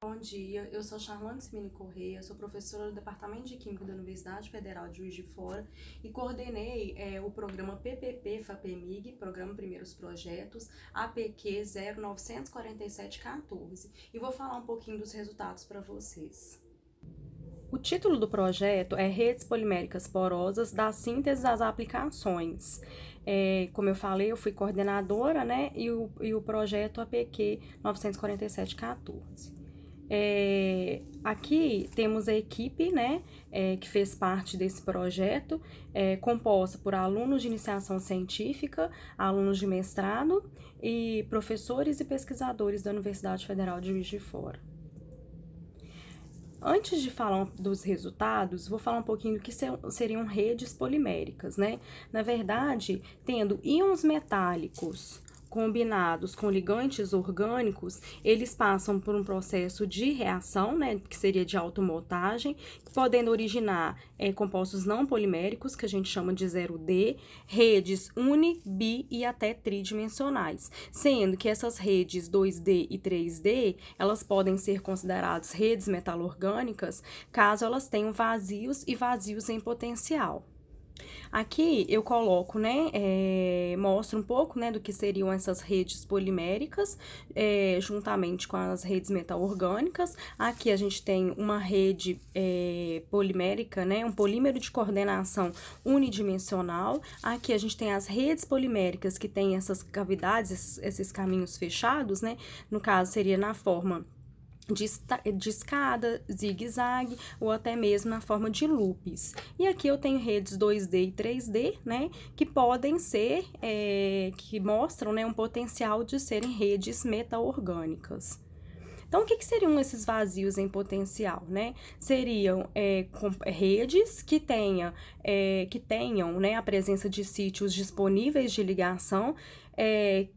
Bom dia, eu sou Charlane Simini Correia, sou professora do Departamento de Química da Universidade Federal de Juiz de Fora e coordenei o programa PPP-FAPEMIG, Programa Primeiros Projetos, APQ 094714, e vou falar um pouquinho dos resultados para vocês. O título do projeto é Redes Poliméricas Porosas da Síntese das Aplicações. Como eu falei, eu fui coordenadora, né, e o projeto APQ 94714. Aqui temos a equipe, né, que fez parte desse projeto, composta por alunos de iniciação científica, alunos de mestrado e professores e pesquisadores da Universidade Federal de Juiz de Fora. Antes de falar dos resultados, vou falar um pouquinho do que seriam redes poliméricas, né? Na verdade, tendo íons metálicos combinados com ligantes orgânicos, eles passam por um processo de reação, né, que seria de automoltagem, podendo originar compostos não poliméricos, que a gente chama de 0D, redes uni, bi e até tridimensionais, sendo que essas redes 2D e 3D, elas podem ser consideradas redes metalorgânicas, caso elas tenham vazios e vazios em potencial. Aqui eu coloco, né, mostro um pouco, né, do que seriam essas redes poliméricas, juntamente com as redes metalorgânicas. Aqui a gente tem uma rede polimérica, né, um polímero de coordenação unidimensional. Aqui a gente tem as redes poliméricas que têm essas cavidades, esses caminhos fechados, né, no caso seria na forma de escada, zigue-zague ou até mesmo na forma de loops. E aqui eu tenho redes 2D e 3D, né, que podem ser, que mostram, né, um potencial de serem redes meta-orgânicas. Então, o que seriam esses vazios em potencial, né? Seriam redes que tenham, né, a presença de sítios disponíveis de ligação,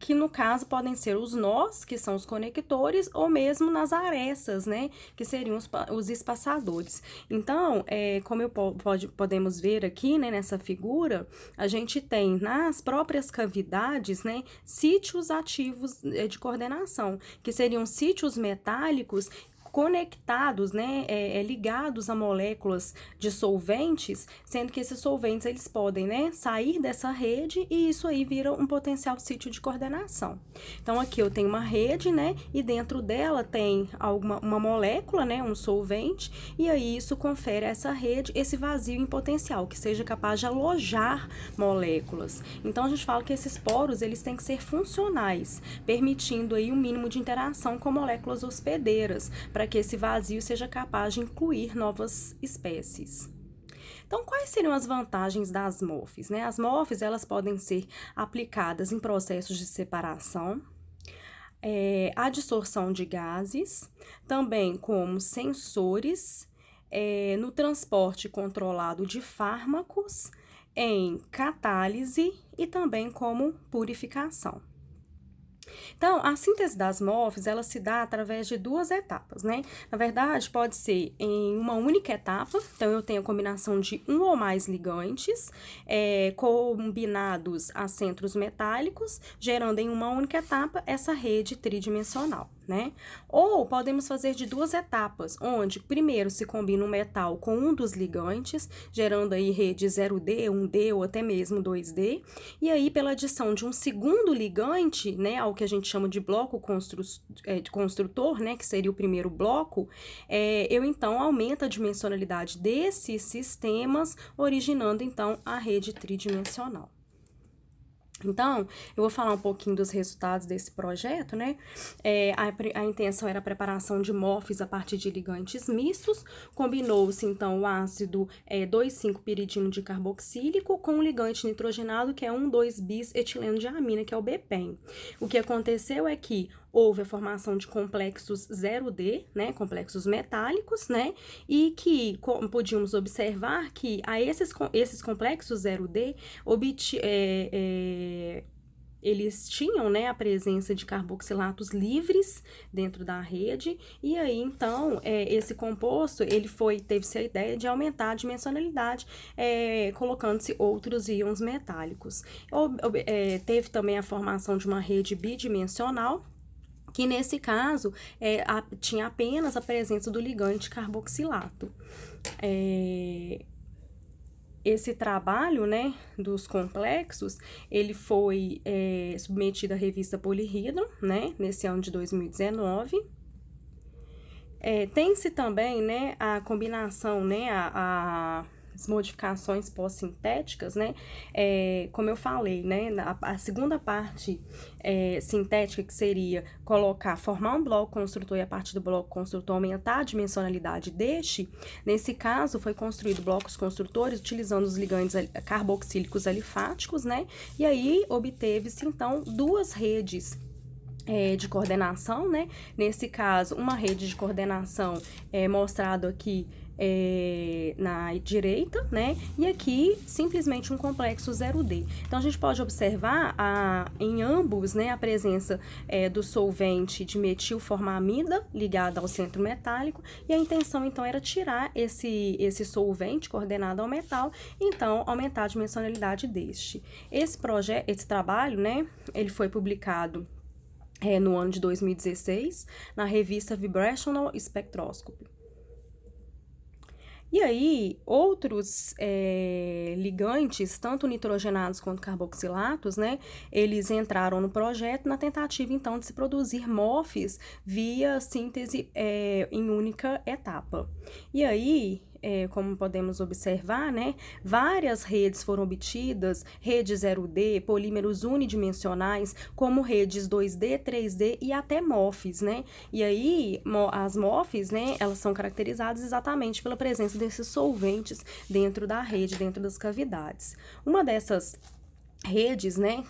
que no caso podem ser os nós, que são os conectores, ou mesmo nas arestas, né, que seriam os espaçadores. Então, como podemos ver aqui, né, nessa figura, a gente tem nas próprias cavidades, né, sítios ativos de coordenação, que seriam sítios metálicos conectados, né, ligados a moléculas de solventes, sendo que esses solventes eles podem, né, sair dessa rede e isso aí vira um potencial sítio de coordenação. Então aqui eu tenho uma rede, né, e dentro dela tem uma molécula, né, um solvente, e aí isso confere a essa rede esse vazio em potencial, que seja capaz de alojar moléculas. Então a gente fala que esses poros eles têm que ser funcionais, permitindo aí um mínimo de interação com moléculas hospedeiras, para que esse vazio seja capaz de incluir novas espécies. Então, quais seriam as vantagens das MOFs, né? As MOFs, elas podem ser aplicadas em processos de separação, adsorção de gases, também como sensores, no transporte controlado de fármacos, em catálise e também como purificação. Então, a síntese das MOFs, ela se dá através de duas etapas, né? Na verdade, pode ser em uma única etapa, então eu tenho a combinação de um ou mais ligantes, combinados a centros metálicos, gerando em uma única etapa essa rede tridimensional, né? Ou podemos fazer de duas etapas, onde primeiro se combina um metal com um dos ligantes, gerando aí rede 0D, 1D ou até mesmo 2D, e aí pela adição de um segundo ligante, né, ao que a gente chama de bloco construtor, né, que seria o primeiro bloco, eu então aumento a dimensionalidade desses sistemas, originando então a rede tridimensional. Então, eu vou falar um pouquinho dos resultados desse projeto, né? A intenção era a preparação de MOFs a partir de ligantes mistos. Combinou-se, então, o ácido 2,5-piridino de carboxílico com o ligante nitrogenado, que é 1,2-bis-etileno de amina, que é o BPEN. O que aconteceu é que houve a formação de complexos 0D, né, complexos metálicos, né, e que podíamos observar que a esses complexos 0D eles tinham, né, a presença de carboxilatos livres dentro da rede, e aí, então, esse composto, teve-se a ideia de aumentar a dimensionalidade, colocando-se outros íons metálicos. Teve também a formação de uma rede bidimensional, que nesse caso tinha apenas a presença do ligante carboxilato. Esse trabalho, né, dos complexos, ele foi submetido à revista Polihydro, né, nesse ano de 2019. Tem-se também, né, a combinação, né, as modificações pós-sintéticas, né, como eu falei, né, a segunda parte sintética, que seria formar um bloco construtor e a partir do bloco construtor aumentar a dimensionalidade deste, nesse caso foi construído blocos construtores utilizando os ligantes carboxílicos alifáticos, né, e aí obteve-se então duas redes de coordenação, né? Nesse caso, uma rede de coordenação mostrado aqui na direita, né? E aqui, simplesmente um complexo 0D. Então, a gente pode observar em ambos, né, a presença do solvente de metilformamida ligado ao centro metálico, e a intenção, então, era tirar esse solvente coordenado ao metal, então, aumentar a dimensionalidade deste. Esse trabalho, né, ele foi publicado no ano de 2016, na revista Vibrational Spectroscopy. E aí, outros ligantes, tanto nitrogenados quanto carboxilatos, né, eles entraram no projeto na tentativa, então, de se produzir MOFs via síntese em única etapa. E aí, como podemos observar, né, várias redes foram obtidas, redes 0D, polímeros unidimensionais, como redes 2D, 3D e até MOFs, né? E aí, as MOFs, né, elas são caracterizadas exatamente pela presença desses solventes dentro da rede, dentro das cavidades. Uma dessas redes, né,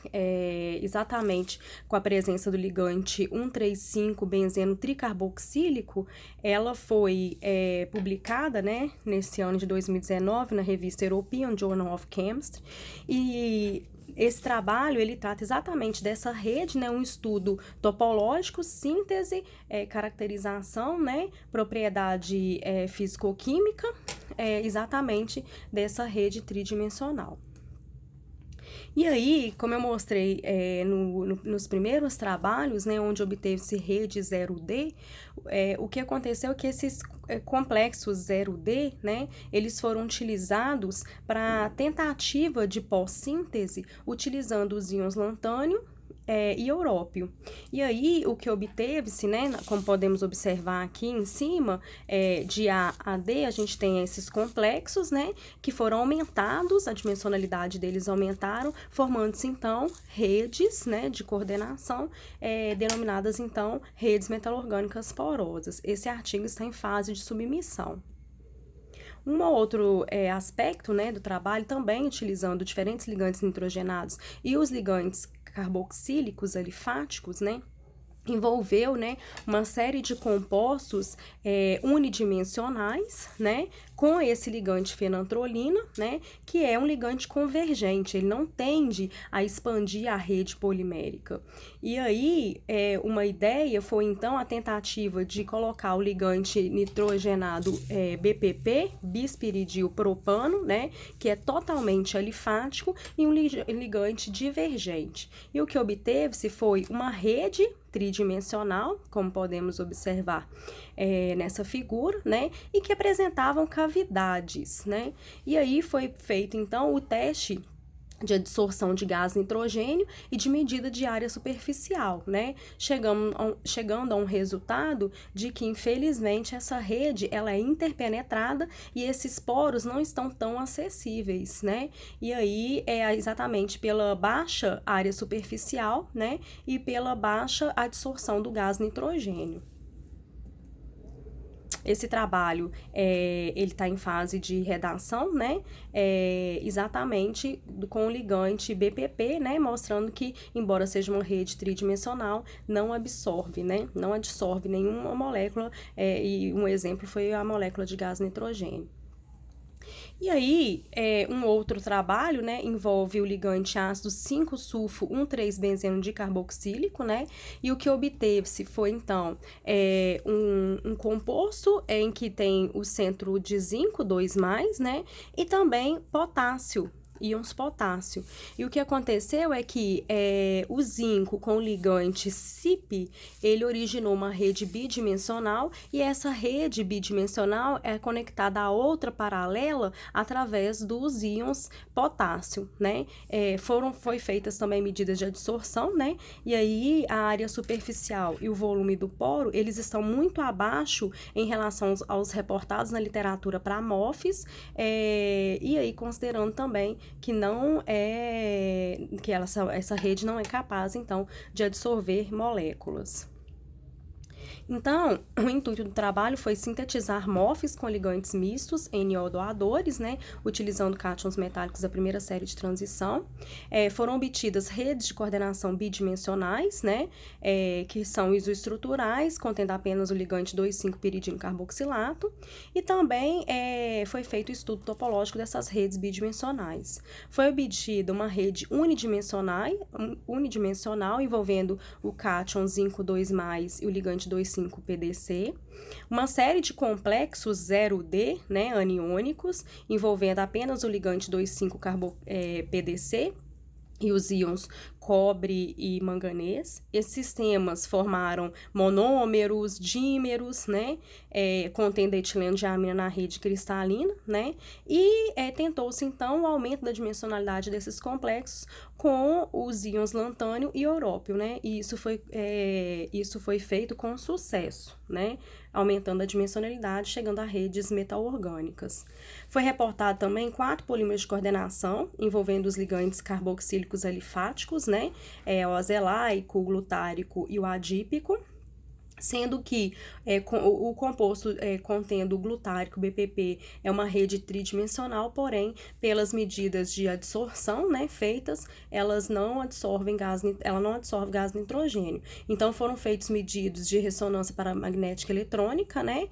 exatamente com a presença do ligante 1,3,5-benzeno tricarboxílico, ela foi publicada, né, nesse ano de 2019 na revista European Journal of Chemistry, e esse trabalho, ele trata exatamente dessa rede, né, um estudo topológico, síntese, caracterização, né, propriedade físico-química, exatamente dessa rede tridimensional. E aí, como eu mostrei nos primeiros trabalhos, né, onde obteve-se rede 0D, o que aconteceu é que esses complexos 0D, né, eles foram utilizados para tentativa de pós-síntese, utilizando os íons lantânio e európio. E aí, o que obteve-se, né, como podemos observar aqui em cima, de A a D, a gente tem esses complexos, né, que foram aumentados, a dimensionalidade deles aumentaram, formando-se, então, redes, né, de coordenação, denominadas, então, redes metalorgânicas porosas. Esse artigo está em fase de submissão. Um outro aspecto, né, do trabalho, também utilizando diferentes ligantes nitrogenados e os ligantes carboxílicos alifáticos, né, envolveu, né, uma série de compostos unidimensionais, né, com esse ligante fenantrolina, né, que é um ligante convergente, ele não tende a expandir a rede polimérica. E aí, uma ideia foi, então, a tentativa de colocar o ligante nitrogenado BPP, bispiridil propano, né, que é totalmente alifático, e um ligante divergente. E o que obteve-se foi uma rede tridimensional, como podemos observar nessa figura, né, e que apresentavam cavidades, né, e aí foi feito, então, o teste de adsorção de gás nitrogênio e de medida de área superficial, né? Chegando a um resultado de que, infelizmente, essa rede ela é interpenetrada e esses poros não estão tão acessíveis, né? E aí é exatamente pela baixa área superficial, né? E pela baixa adsorção do gás nitrogênio. Esse trabalho, ele está em fase de redação, né, exatamente com o ligante BPP, né, mostrando que, embora seja uma rede tridimensional, não absorve, né, não adsorve nenhuma molécula, e um exemplo foi a molécula de gás nitrogênio. E aí, um outro trabalho, né, envolve o ligante ácido 5-sulfo-1,3-benzeno dicarboxílico, né, e o que obteve-se foi, então, um composto em que tem o centro de zinco 2+, né, e também potássio. íons potássio. E o que aconteceu é que o zinco com o ligante CYP, ele originou uma rede bidimensional, e essa rede bidimensional é conectada a outra paralela através dos íons potássio, né? Foi feitas também medidas de adsorção, né? E aí a área superficial e o volume do poro, eles estão muito abaixo em relação aos reportados na literatura para MOFs, e aí considerando também que essa rede não é capaz, então, de absorver moléculas. Então, o intuito do trabalho foi sintetizar MOFs com ligantes mistos NO-doadores, né, utilizando cátions metálicos da primeira série de transição. Foram obtidas redes de coordenação bidimensionais, né, que são isoestruturais, contendo apenas o ligante 2,5-piridino carboxilato, e também foi feito o estudo topológico dessas redes bidimensionais. Foi obtida uma rede unidimensional envolvendo o cátion zinco 2+, e o ligante 2,5-PDC, uma série de complexos 0D, né, aniônicos, envolvendo apenas o ligante 2,5-PDC e os íons cobre e manganês. Esses sistemas formaram monômeros, dímeros, né, contendo etileno de amina na rede cristalina, né, e tentou-se, então, o aumento da dimensionalidade desses complexos com os íons lantânio e európio, né, e isso foi feito com sucesso, né, aumentando a dimensionalidade, chegando a redes metal-orgânicas. Foi reportado também 4 polímeros de coordenação, envolvendo os ligantes carboxílicos alifáticos, né, o azelaico, o glutárico e o adípico, sendo que o composto contendo o glutárico BPP é uma rede tridimensional, porém, pelas medidas de adsorção, né, feitas, ela não absorve gás nitrogênio. Então, foram feitos medidas de ressonância paramagnética eletrônica, né,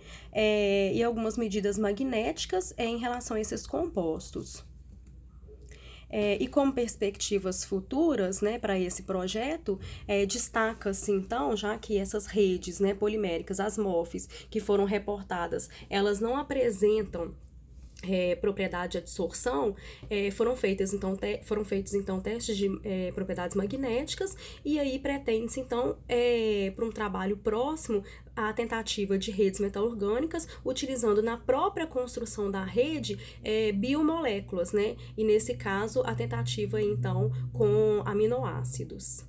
e algumas medidas magnéticas em relação a esses compostos. E como perspectivas futuras, né, para esse projeto, destaca-se, então, já que essas redes, né, poliméricas, as MOFs, que foram reportadas, elas não apresentam propriedade de adsorção, foram feitos então testes de propriedades magnéticas, e aí pretende-se então para um trabalho próximo a tentativa de redes metal-orgânicas, utilizando na própria construção da rede biomoléculas, né? E nesse caso a tentativa então com aminoácidos.